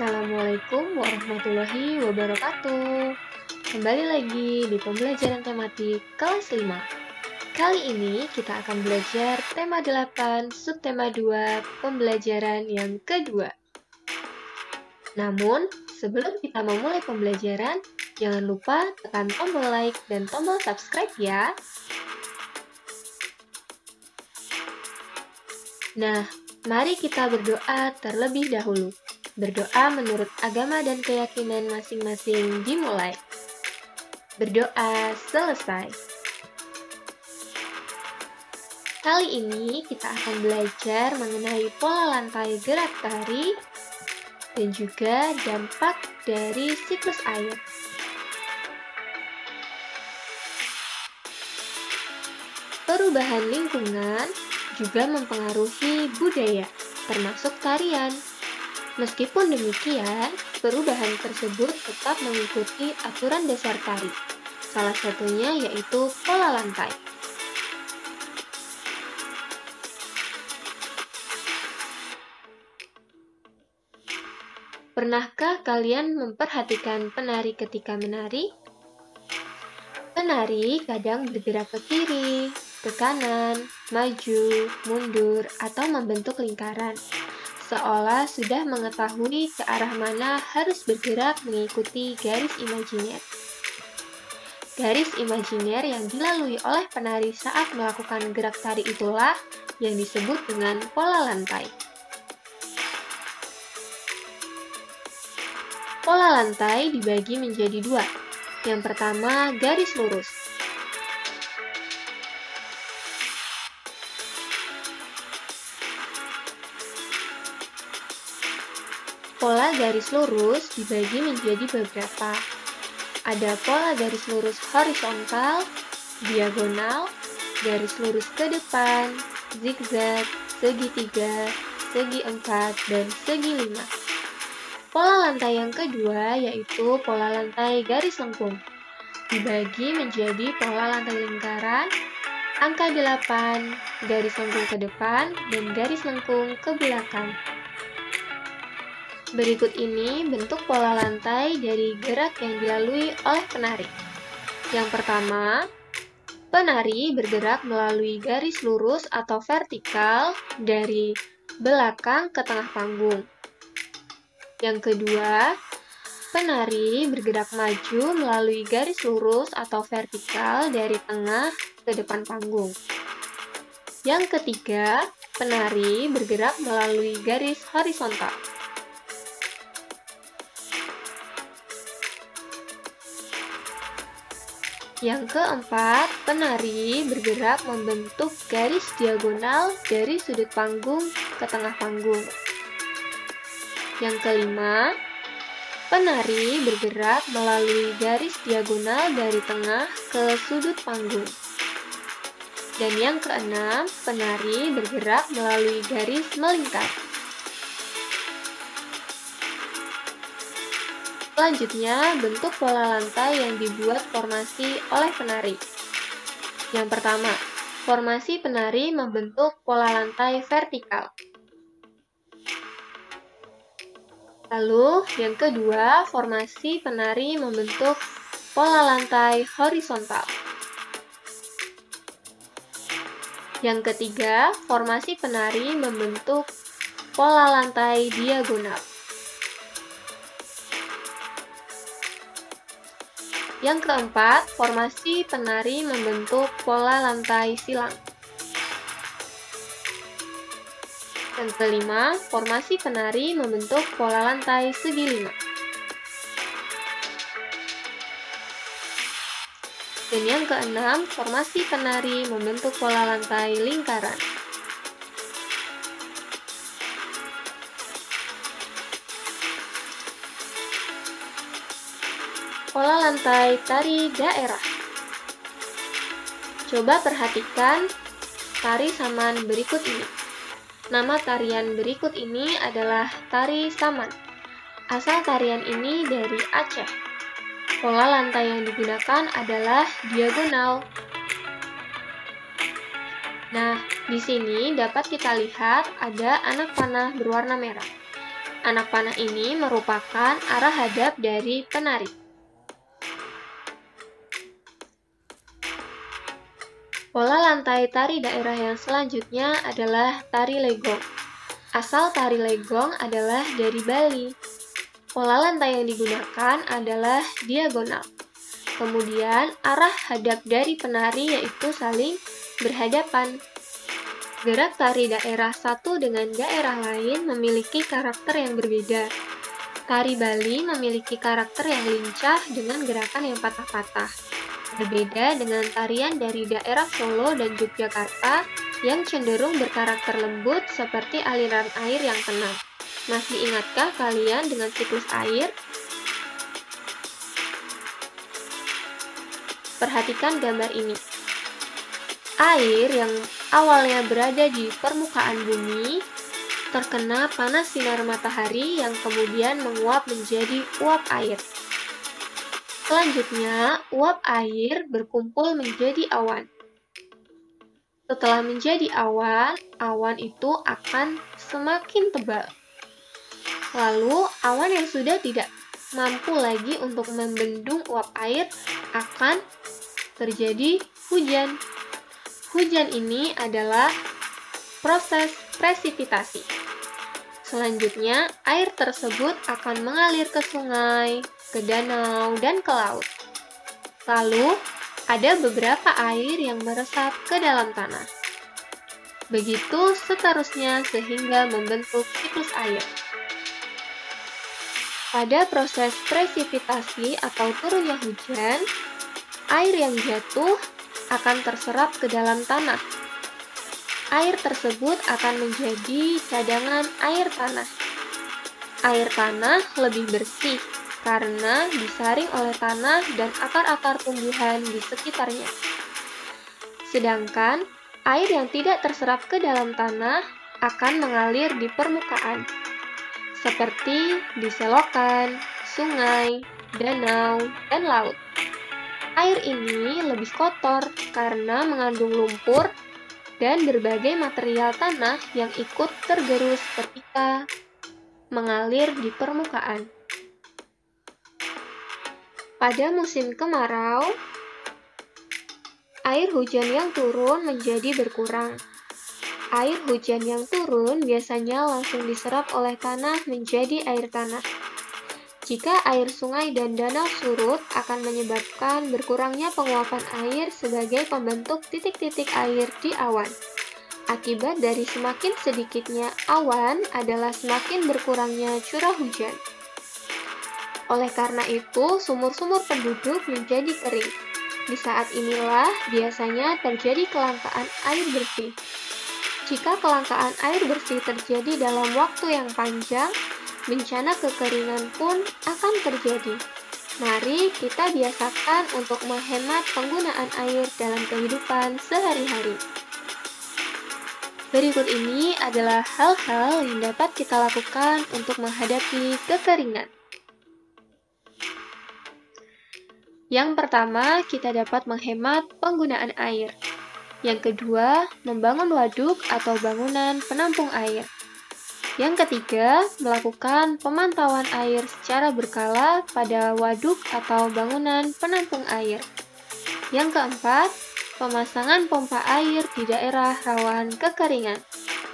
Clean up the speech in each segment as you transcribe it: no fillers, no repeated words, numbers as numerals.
Assalamualaikum warahmatullahi wabarakatuh. Kembali lagi di pembelajaran tematik kelas 5. Kali ini kita akan belajar tema 8, subtema 2, pembelajaran yang kedua. Namun, sebelum kita memulai pembelajaran, jangan lupa tekan tombol like dan tombol subscribe ya. Nah, mari kita berdoa terlebih dahulu. Berdoa menurut agama dan keyakinan masing-masing dimulai. Berdoa selesai. Kali ini kita akan belajar mengenai pola lantai gerak tari dan juga dampak dari siklus air. Perubahan lingkungan juga mempengaruhi budaya, termasuk tarian. Meskipun demikian, perubahan tersebut tetap mengikuti aturan dasar tari. Salah satunya yaitu pola lantai. Pernahkah kalian memperhatikan penari ketika menari? Penari kadang bergerak ke kiri, ke kanan, maju, mundur, atau membentuk lingkaran, seolah sudah mengetahui ke arah mana harus bergerak mengikuti garis imajiner. Garis imajiner yang dilalui oleh penari saat melakukan gerak tari itulah yang disebut dengan pola lantai. Pola lantai dibagi menjadi dua. Yang pertama, garis lurus. Pola garis lurus dibagi menjadi beberapa. Ada pola garis lurus horizontal, diagonal, garis lurus ke depan, zigzag, segitiga, segi empat, dan segi lima. Pola lantai yang kedua yaitu pola lantai garis lengkung. Dibagi menjadi pola lantai lingkaran, angka 8, garis lengkung ke depan, dan garis lengkung ke belakang. Berikut ini bentuk pola lantai dari gerak yang dilalui oleh penari. Yang pertama, penari bergerak melalui garis lurus atau vertikal dari belakang ke tengah panggung. Yang kedua, penari bergerak maju melalui garis lurus atau vertikal dari tengah ke depan panggung. Yang ketiga, penari bergerak melalui garis horizontal. Yang keempat, penari bergerak membentuk garis diagonal dari sudut panggung ke tengah panggung. Yang kelima, penari bergerak melalui garis diagonal dari tengah ke sudut panggung. Dan yang keenam, penari bergerak melalui garis melingkar. Selanjutnya, bentuk pola lantai yang dibuat formasi oleh penari. Yang pertama, formasi penari membentuk pola lantai vertikal. Lalu, yang kedua, formasi penari membentuk pola lantai horizontal. Yang ketiga, formasi penari membentuk pola lantai diagonal. Yang keempat, formasi penari membentuk pola lantai silang. Yang kelima, formasi penari membentuk pola lantai segi lima. Dan yang keenam, formasi penari membentuk pola lantai lingkaran. Pola lantai tari daerah. Coba perhatikan tari saman berikut ini. Nama tarian berikut ini adalah tari saman. Asal tarian ini dari Aceh. Pola lantai yang digunakan adalah diagonal. Nah, di sini dapat kita lihat ada anak panah berwarna merah. Anak panah ini merupakan arah hadap dari penari. Pola lantai tari daerah yang selanjutnya adalah tari legong. Asal tari legong adalah dari Bali. Pola lantai yang digunakan adalah diagonal. Kemudian, arah hadap dari penari yaitu saling berhadapan. Gerak tari daerah satu dengan daerah lain memiliki karakter yang berbeda. Tari Bali memiliki karakter yang lincah dengan gerakan yang patah-patah. Berbeda dengan tarian dari daerah Solo dan Yogyakarta yang cenderung berkarakter lembut seperti aliran air yang tenang. Masih ingatkah kalian dengan siklus air? Perhatikan gambar ini. Air yang awalnya berada di permukaan bumi terkena panas sinar matahari yang kemudian menguap menjadi uap air. Selanjutnya, uap air berkumpul menjadi awan. Setelah menjadi awan, awan itu akan semakin tebal. Lalu, awan yang sudah tidak mampu lagi untuk membendung uap air akan terjadi hujan. Hujan ini adalah proses presipitasi. Selanjutnya, air tersebut akan mengalir ke sungai, ke danau, dan ke laut. Lalu, ada beberapa air yang meresap ke dalam tanah. Begitu seterusnya sehingga membentuk siklus air. Pada proses presipitasi atau turunnya hujan, air yang jatuh akan terserap ke dalam tanah. Air tersebut akan menjadi cadangan air tanah. Air tanah lebih bersih karena disaring oleh tanah dan akar-akar tumbuhan di sekitarnya. Sedangkan air yang tidak terserap ke dalam tanah akan mengalir di permukaan, seperti di selokan, sungai, danau, dan laut. Air ini lebih kotor karena mengandung lumpur dan berbagai material tanah yang ikut tergerus ketika mengalir di permukaan. Pada musim kemarau, air hujan yang turun menjadi berkurang. Air hujan yang turun biasanya langsung diserap oleh tanah menjadi air tanah. Jika air sungai dan danau surut, akan menyebabkan berkurangnya penguapan air sebagai pembentuk titik-titik air di awan. Akibat dari semakin sedikitnya awan adalah semakin berkurangnya curah hujan. Oleh karena itu, sumur-sumur penduduk menjadi kering. Di saat inilah biasanya terjadi kelangkaan air bersih. Jika kelangkaan air bersih terjadi dalam waktu yang panjang, bencana kekeringan pun akan terjadi. Mari kita biasakan untuk menghemat penggunaan air dalam kehidupan sehari-hari. Berikut ini adalah hal-hal yang dapat kita lakukan untuk menghadapi kekeringan. Yang pertama, kita dapat menghemat penggunaan air. Yang kedua, membangun waduk atau bangunan penampung air. Yang ketiga, melakukan pemantauan air secara berkala pada waduk atau bangunan penampung air. Yang keempat, pemasangan pompa air di daerah rawan kekeringan.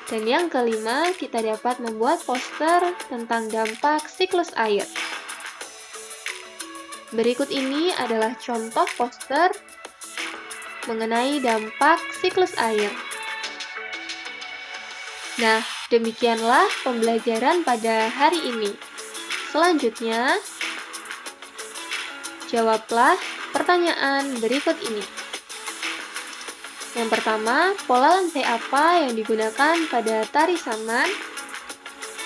Dan yang kelima, kita dapat membuat poster tentang dampak siklus air. Berikut ini adalah contoh poster mengenai dampak siklus air. Nah, demikianlah pembelajaran pada hari ini. Selanjutnya, jawablah pertanyaan berikut ini. Yang pertama, pola lantai apa yang digunakan pada tari saman?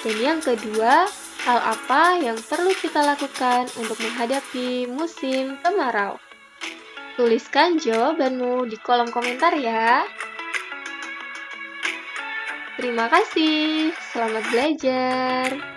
Dan yang kedua, hal apa yang perlu kita lakukan untuk menghadapi musim kemarau? Tuliskan jawabanmu di kolom komentar ya. Terima kasih, selamat belajar.